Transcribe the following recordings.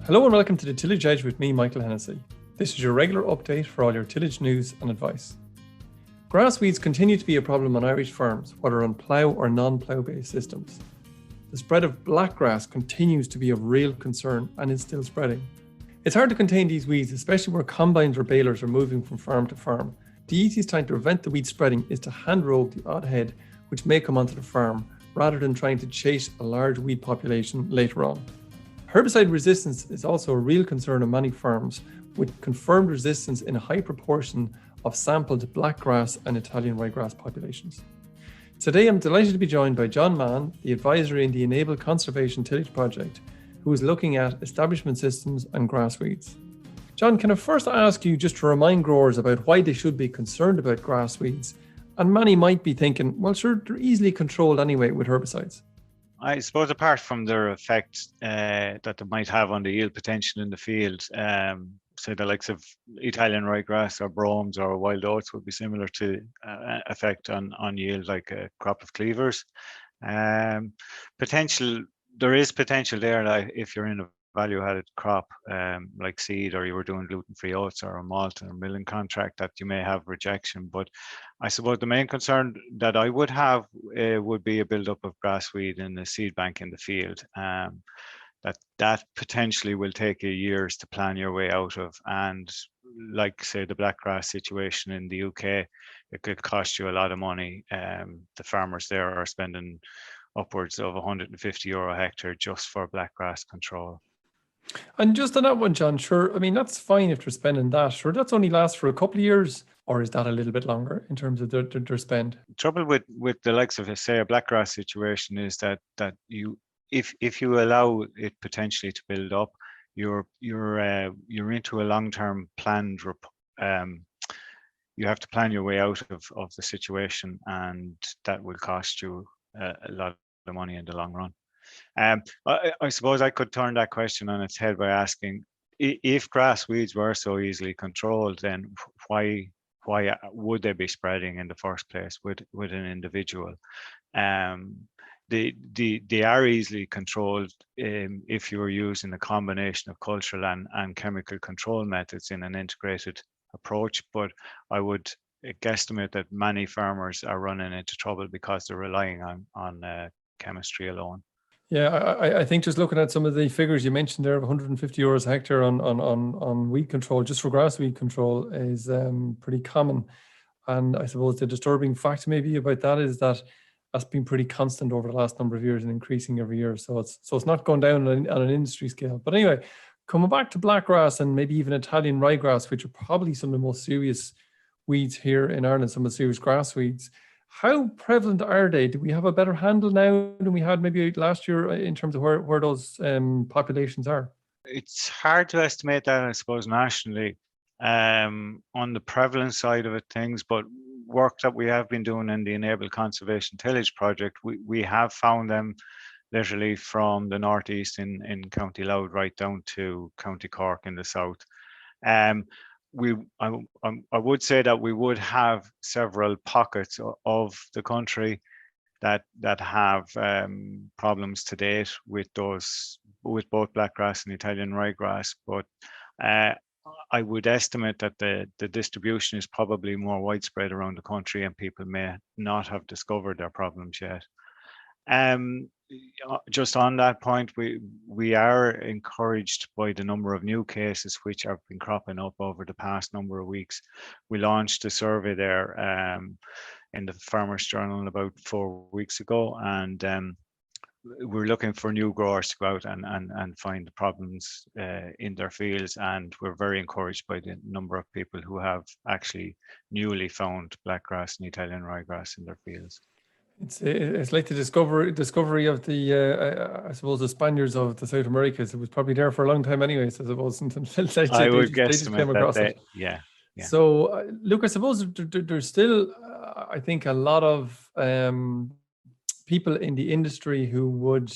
Hello and welcome to the Tillage Edge with me, Michael Hennessy. This is your regular update for all your tillage news and advice. Grassweeds continue to be a problem on Irish farms, whether on plough or non-plough based systems. The spread of blackgrass continues to be of real concern and is still spreading. It's hard to contain these weeds, especially where combines or balers are moving from farm to farm. The easiest time to prevent the weed spreading is to hand rogue the odd head which may come onto the farm, rather than trying to chase a large weed population later on. Herbicide resistance is also a real concern on many farms, with confirmed resistance in a high proportion of sampled blackgrass and Italian ryegrass populations. Today I'm delighted to be joined by John Mahon, the advisor in the Enable Conservation Tillage project, who is looking at establishment systems and grassweeds. John, can I first ask you just to remind growers about why they should be concerned about grassweeds? And many might be thinking, well, sure, they're easily controlled anyway with herbicides. I suppose apart from their effect that they might have on the yield potential in the field, say the likes of Italian ryegrass or bromes or wild oats would be similar to effect on yield like a crop of cleavers. There is potential there that if you're in a value-added crop like seed, or you were doing gluten-free oats or a malt or milling contract, that you may have rejection. But I suppose the main concern that I would have would be a build-up of grassweed in the seed bank in the field. That potentially will take you years to plan your way out of, and like say the blackgrass situation in the UK, it could cost you a lot of money. The farmers there are spending upwards of €150 a hectare just for blackgrass control. And just on that one, John, sure, I mean, that's fine if they're spending that. Sure, that's only lasts for a couple of years, or is that a little bit longer in terms of their spend? The trouble with the likes of, say, a blackgrass situation is that you, if you allow it potentially to build up, you're into a long-term planned. You have to plan your way out of the situation, and that will cost you a lot of money in the long run. I suppose I could turn that question on its head by asking, if grass weeds were so easily controlled, then why would they be spreading in the first place with an individual? They are easily controlled if you are using a combination of cultural and chemical control methods in an integrated approach. But I would guesstimate that many farmers are running into trouble because they're relying on chemistry alone. Yeah, I think just looking at some of the figures you mentioned there of €150 a hectare on weed control, just for grass weed control, is pretty common. And I suppose the disturbing fact maybe about that is that that's been pretty constant over the last number of years and increasing every year. So it's not going down on an industry scale. But anyway, coming back to blackgrass and maybe even Italian ryegrass, which are probably some of the most serious weeds here in Ireland, some of the serious grass weeds. How prevalent are they? Do we have a better handle now than we had maybe last year in terms of where those populations are? It's hard to estimate that, I suppose, nationally on the prevalence side of it, things, but work that we have been doing in the Enable Conservation Tillage project, we have found them literally from the northeast in County Louth right down to County Cork in the south. I would say that we would have several pockets of the country that have problems to date with both blackgrass and Italian ryegrass, but I would estimate that the distribution is probably more widespread around the country, and people may not have discovered their problems yet. Just on that point, we are encouraged by the number of new cases which have been cropping up over the past number of weeks. We launched a survey there in the Farmers Journal about 4 weeks ago, and we're looking for new growers to go out and find the problems in their fields, and we're very encouraged by the number of people who have actually newly found blackgrass and Italian ryegrass in their fields. It's like the discovery of the I suppose the Spaniards of the South Americas. It was probably there for a long time anyway, so I suppose until I would guesstimate that. Yeah. So look, I suppose there's still I think a lot of people in the industry who would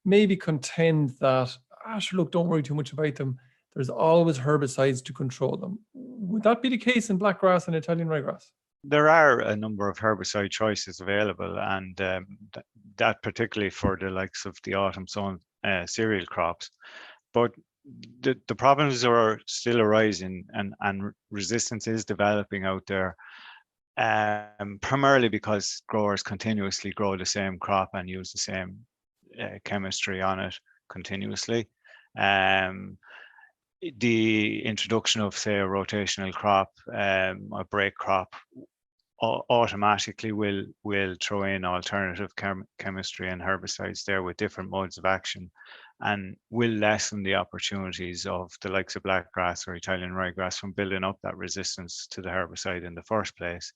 maybe contend that sure, look, don't worry too much about them. There's always herbicides to control them. Would that be the case in blackgrass and Italian ryegrass? There are a number of herbicide choices available, and that particularly for the likes of the autumn sown cereal crops. But the problems are still arising, and resistance is developing out there, primarily because growers continuously grow the same crop and use the same chemistry on it continuously. The introduction of, say, a rotational crop, a break crop, automatically will throw in alternative chemistry and herbicides there with different modes of action, and will lessen the opportunities of the likes of blackgrass or Italian ryegrass from building up that resistance to the herbicide in the first place.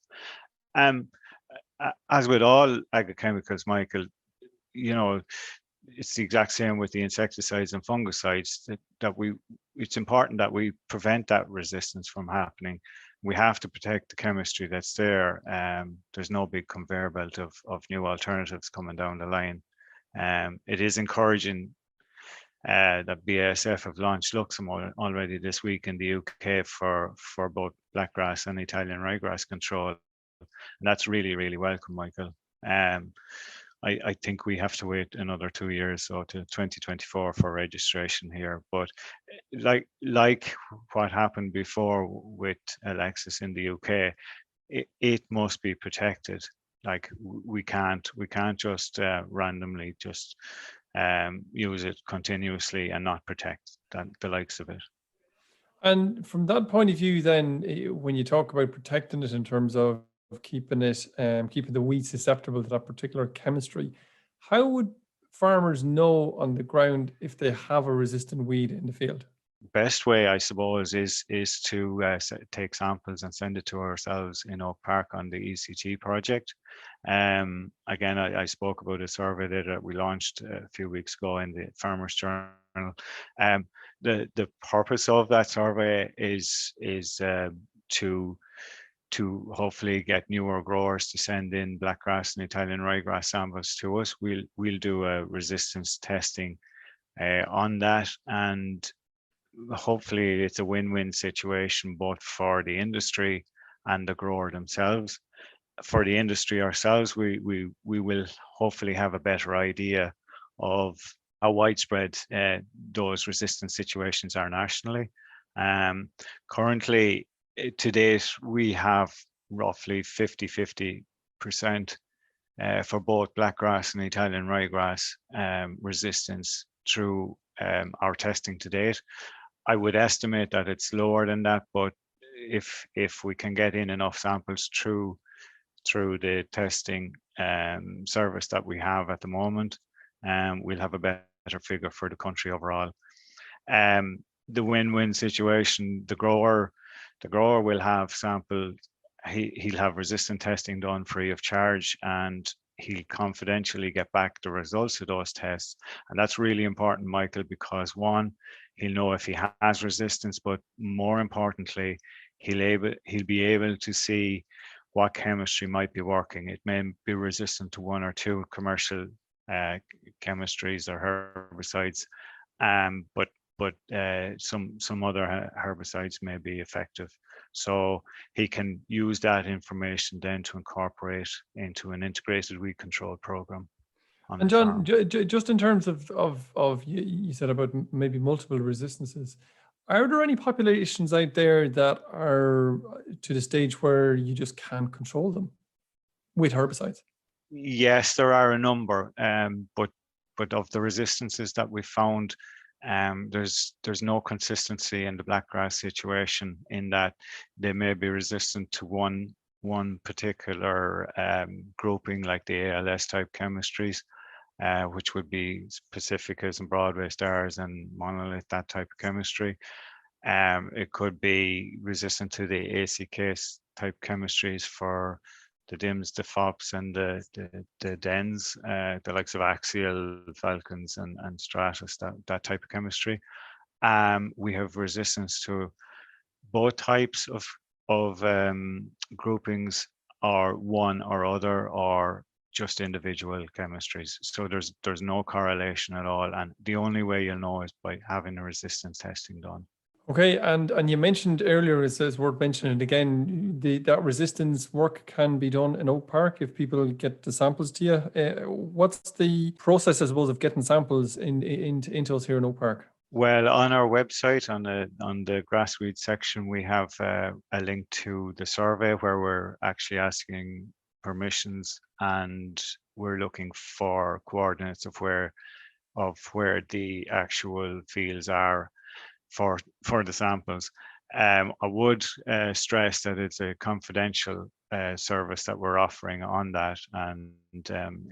As with all agrochemicals, Michael, it's the exact same with the insecticides and fungicides, it's important that we prevent that resistance from happening. We have to protect the chemistry that's there. There's no big conveyor belt of new alternatives coming down the line. It is encouraging that BASF have launched Luximo already this week in the UK for both blackgrass and Italian ryegrass control. And that's really, really welcome, Michael. I think we have to wait another 2 years, so to 2024 for registration here. But like what happened before with Alexis in the UK, it must be protected. Like we can't just randomly just use it continuously and not protect the likes of it. And from that point of view, then, when you talk about protecting it in terms of keeping it, keeping the weed susceptible to that particular chemistry, how would farmers know on the ground if they have a resistant weed in the field? Best way, I suppose, is to take samples and send it to ourselves in Oak Park on the ECT project. Again, I spoke about a survey that we launched a few weeks ago in the Farmers Journal. The purpose of that survey is to hopefully get newer growers to send in blackgrass and Italian ryegrass samples to us. We'll do a resistance testing on that, and hopefully it's a win-win situation both for the industry and the grower themselves. For the industry ourselves, we will hopefully have a better idea of how widespread those resistance situations are nationally. Currently, to date, we have roughly 50% for both blackgrass and Italian ryegrass resistance through our testing to date. I would estimate that it's lower than that, but if we can get in enough samples through the testing service that we have at the moment, we'll have a better figure for the country overall. The win-win situation, the grower will have sample, he'll have resistant testing done free of charge, and he'll confidentially get back the results of those tests. And that's really important, Michael, because one, he'll know if he has resistance, but more importantly, he'll be able to see what chemistry might be working. It may be resistant to one or two commercial chemistries or herbicides, but some other herbicides may be effective. So he can use that information then to incorporate into an integrated weed control program. And John, just in terms of you said about maybe multiple resistances, are there any populations out there that are to the stage where you just can't control them with herbicides? Yes, there are a number, but of the resistances that we found, there's no consistency in the blackgrass situation, in that they may be resistant to one particular grouping, like the ALS type chemistries, which would be Pacificas and Broadway stars and monolith, that type of chemistry. It could be resistant to the ACK type chemistries for the DIMS, the FOPs, and the DENS, the likes of Axial, Falcons, and Stratus, that type of chemistry. We have resistance to both types of groupings, or one or other, or just individual chemistries. So there's no correlation at all, and the only way you'll know is by having a resistance testing done. Okay, and you mentioned earlier, it says worth mentioning again, that resistance work can be done in Oak Park if people get the samples to you. What's the process, I suppose, of getting samples into us here in Oak Park? Well, on our website, on the Grassweeds section, we have a link to the survey where we're actually asking permissions, and we're looking for coordinates of where the actual fields are for the samples. I would stress that it's a confidential service that we're offering on that, and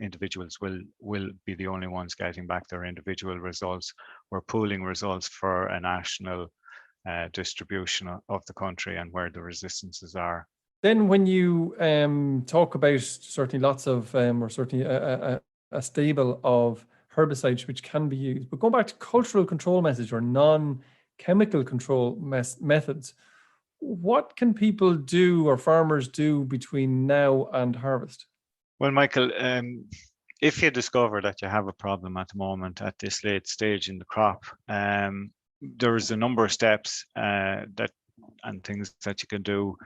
individuals will be the only ones getting back their individual results. We're pooling results for a national distribution of the country and where the resistances are. Then when you talk about certainly lots of, or certainly a stable of herbicides which can be used, but going back to cultural control methods or non-chemical control methods, what can people do or farmers do between now and harvest? Well, Michael, if you discover that you have a problem at the moment at this late stage in the crop, there's a number of steps and things that you can do.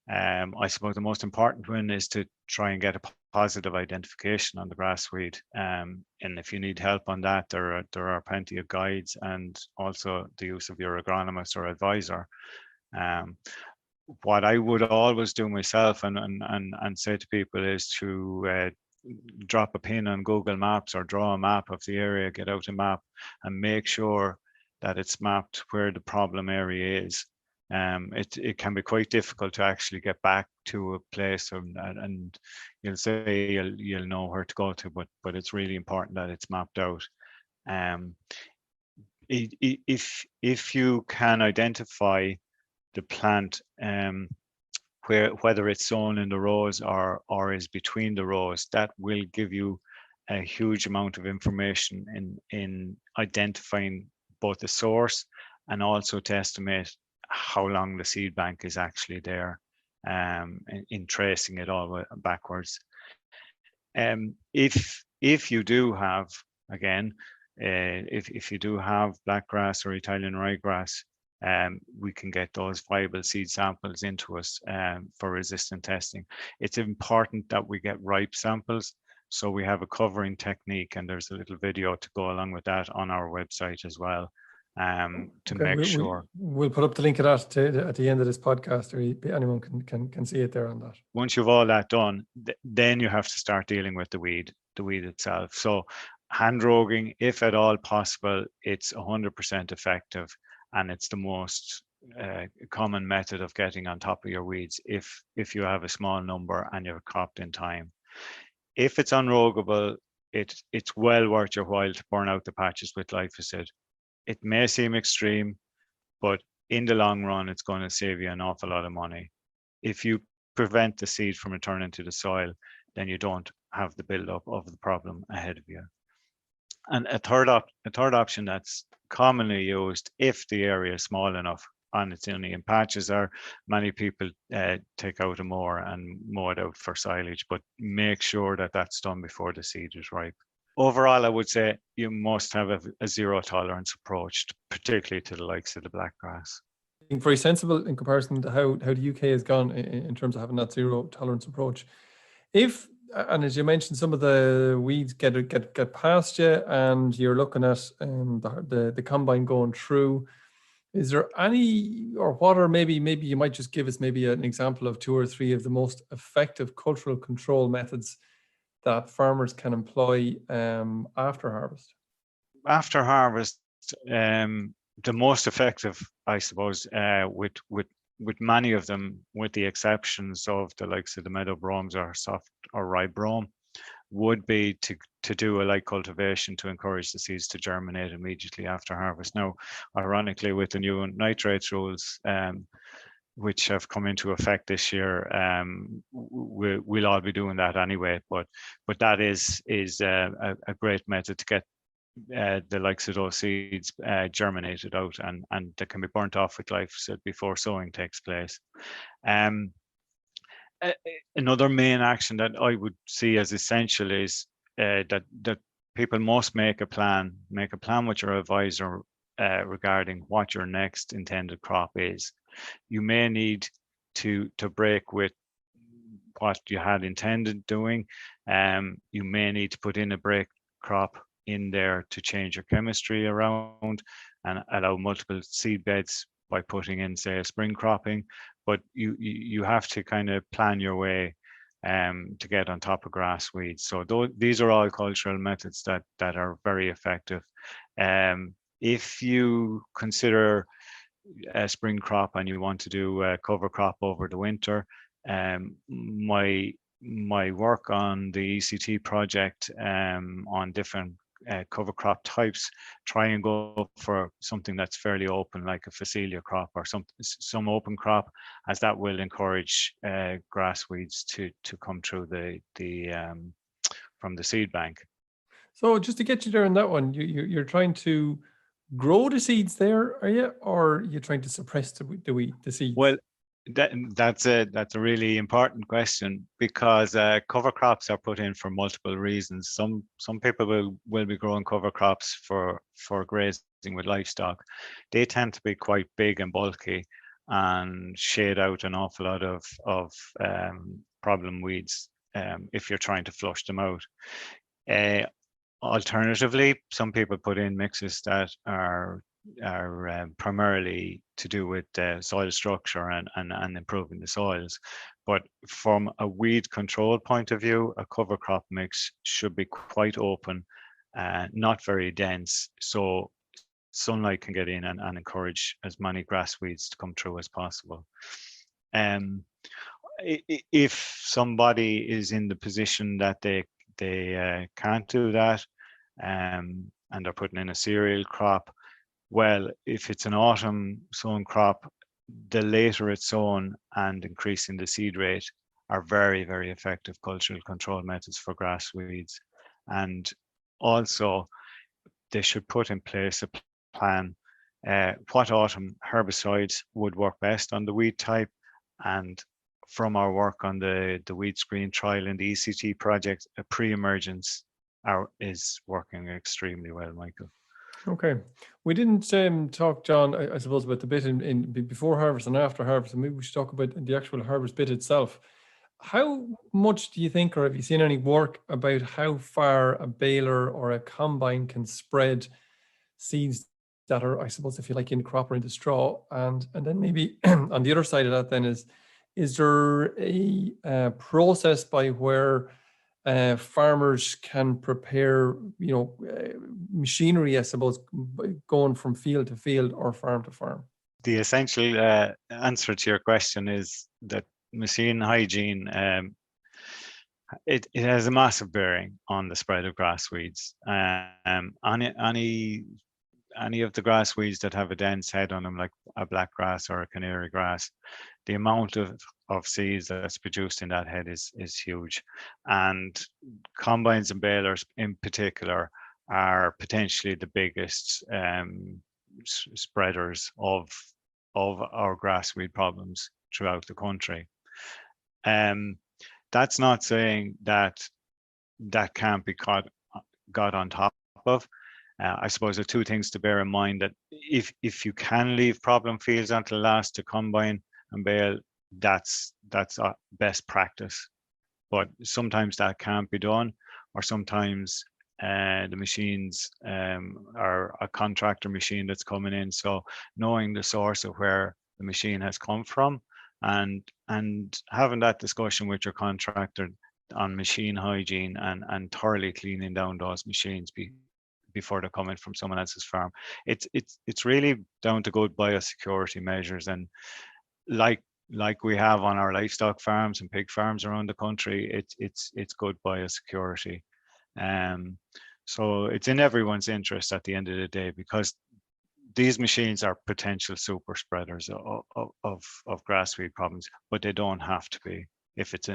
I suppose the most important one is to try and get a positive identification on the grassweed. And if you need help on that, there are plenty of guides, and also the use of your agronomist or advisor. What I would always do myself and say to people is to drop a pin on Google Maps or draw a map of the area, get out a map and make sure that it's mapped where the problem area is. It can be quite difficult to actually get back to a place, and you'll say you'll know where to go to, but it's really important that it's mapped out. If you can identify the plant, whether it's sown in the rows or is between the rows, that will give you a huge amount of information in identifying both the source and also to estimate how long the seed bank is actually there, in tracing it all backwards. If you do have, again, if you do have blackgrass or Italian ryegrass, we can get those viable seed samples into us for resistant testing. It's important that we get ripe samples, so we have a covering technique, and there's a little video to go along with that on our website as well, to make sure. We'll put up the link of that at the end of this podcast, or anyone can see it there on that. Once you've all that done, then you have to start dealing with the weed itself. So hand roguing, if at all possible, it's 100% effective, and it's the most common method of getting on top of your weeds if you have a small number and you're cropped in time. If it's unroguable, it's well worth your while to burn out the patches with glyphosate. It may seem extreme, but in the long run, it's going to save you an awful lot of money. If you prevent the seed from returning to the soil, then you don't have the buildup of the problem ahead of you. And a third option that's commonly used, if the area is small enough and it's only in patches, are many people take out a mower and mow it out for silage, but make sure that that's done before the seed is ripe. Overall, I would say you must have a zero tolerance approach, particularly to the likes of the blackgrass. Very sensible in comparison to how the UK has gone in terms of having that zero tolerance approach. And as you mentioned, some of the weeds get past you, and you're looking at the combine going through. Is there any, or what are maybe you might just give us maybe an example of 2 or 3 of the most effective cultural control methods that farmers can employ after harvest? After harvest, the most effective, I suppose, with many of them, with the exceptions of the likes of the meadow bromes or soft or rye brome, would be to do a light cultivation to encourage the seeds to germinate immediately after harvest. Now, ironically, with the new nitrates rules, which have come into effect this year, we'll all be doing that anyway. But that is a great method to get the likes of those seeds germinated out, and they can be burnt off with glyphosate before sowing takes place. Another main action that I would see as essential is that people must make a plan with your advisor regarding what your next intended crop is. You may need to break with what you had intended doing. You may need to put in a break crop in there to change your chemistry around. and allow multiple seed beds by putting in, say, a spring cropping. But you have to kind of plan your way to get on top of grass weeds. So these are all cultural methods that are very effective. If you consider a spring crop and you want to do a cover crop over the winter, my work on the ECT project on different cover crop types, try and go for something that's fairly open, like a phacelia crop or some open crop, as that will encourage grass weeds to come through the from the seed bank. So just to get you there on that one, you're trying to grow the seeds there, are you, or you're trying to suppress the seeds? Well, that's a really important question, because cover crops are put in for multiple reasons. Some people will be growing cover crops for grazing with livestock. They tend to be quite big and bulky and shade out an awful lot of problem weeds if you're trying to flush them out. Alternatively, some people put in mixes that are primarily to do with soil structure and improving the soils. But from a weed control point of view, a cover crop mix should be quite open, not very dense, so sunlight can get in and encourage as many grass weeds to come through as possible. If somebody is in the position that they can't do that, and they're putting in a cereal crop, well, if it's an autumn sown crop, the later it's sown and increasing the seed rate are very, very effective cultural control methods for grass weeds. And also, they should put in place a plan what autumn herbicides would work best on the weed type. And from our work on the weed screen trial in the ECT project, a pre-emergence is working extremely well, Michael. Okay, we didn't talk, John, I suppose, about the bit in before harvest and after harvest, and maybe we should talk about the actual harvest bit itself. How much do you think, or have you seen any work about how far a baler or a combine can spread seeds that are, I suppose, if you like, in crop or into straw? And then maybe on the other side of that then is there a process by where farmers can prepare, machinery, I suppose, going from field to field or farm to farm? The essential answer to your question is that machine hygiene, it has a massive bearing on the spread of grass weeds. Any of the grass weeds that have a dense head on them, like a blackgrass or a canary grass, the amount of seeds that's produced in that head is huge. And combines and balers in particular are potentially the biggest spreaders of our grass weed problems throughout the country. That's not saying that can't be got on top of. I suppose there are two things to bear in mind: that if you can leave problem fields until last to combine and bale, that's best practice. But sometimes that can't be done, or sometimes the machines are a contractor machine that's coming in. So knowing the source of where the machine has come from and having that discussion with your contractor on machine hygiene and thoroughly cleaning down those machines before they're coming from someone else's farm. It's really down to good biosecurity measures, and like we have on our livestock farms and pig farms around the country, it's good biosecurity. So it's in everyone's interest at the end of the day, because these machines are potential super spreaders of grass weed problems, but they don't have to be if it's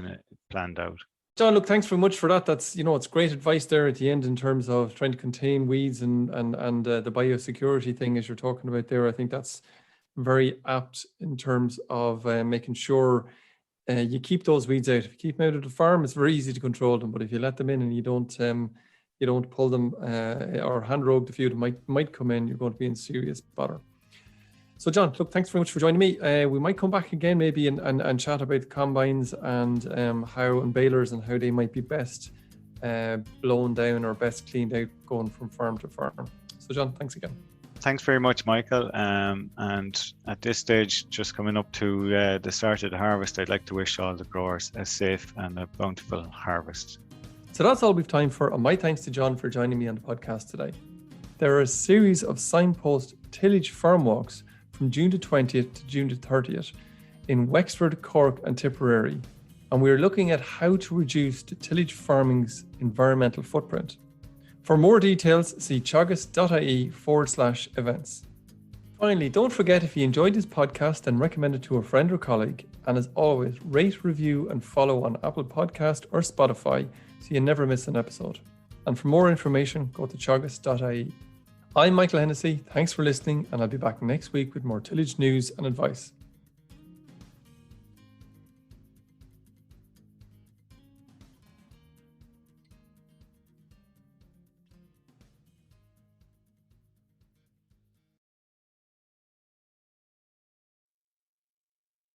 planned out. John, look, thanks very much for that. That's, it's great advice there at the end in terms of trying to contain weeds and the biosecurity thing, as you're talking about there. I think that's very apt in terms of making sure you keep those weeds out. If you keep them out of the farm, it's very easy to control them. But if you let them in and you don't pull them or hand rogue the few that might come in, you're going to be in serious bother. So John, look, thanks very much for joining me. We might come back again maybe and chat about the combines and how, and balers, and how they might be best blown down or best cleaned out going from farm to farm. So John, thanks again. Thanks very much, Michael. And at this stage, just coming up to the start of the harvest, I'd like to wish all the growers a safe and a bountiful harvest. So that's all we've time for, and my thanks to John for joining me on the podcast today. There are a series of signpost tillage farm walks from June the 20th to June the 30th in Wexford, Cork and Tipperary, and we're looking at how to reduce the tillage farming's environmental footprint. For more details, see teagasc.ie/events. Finally, don't forget, if you enjoyed this podcast, then recommend it to a friend or colleague. And as always, rate, review and follow on Apple Podcast or Spotify so you never miss an episode. And for more information, go to teagasc.ie. I'm Michael Hennessy. Thanks for listening, and I'll be back next week with more tillage news and advice.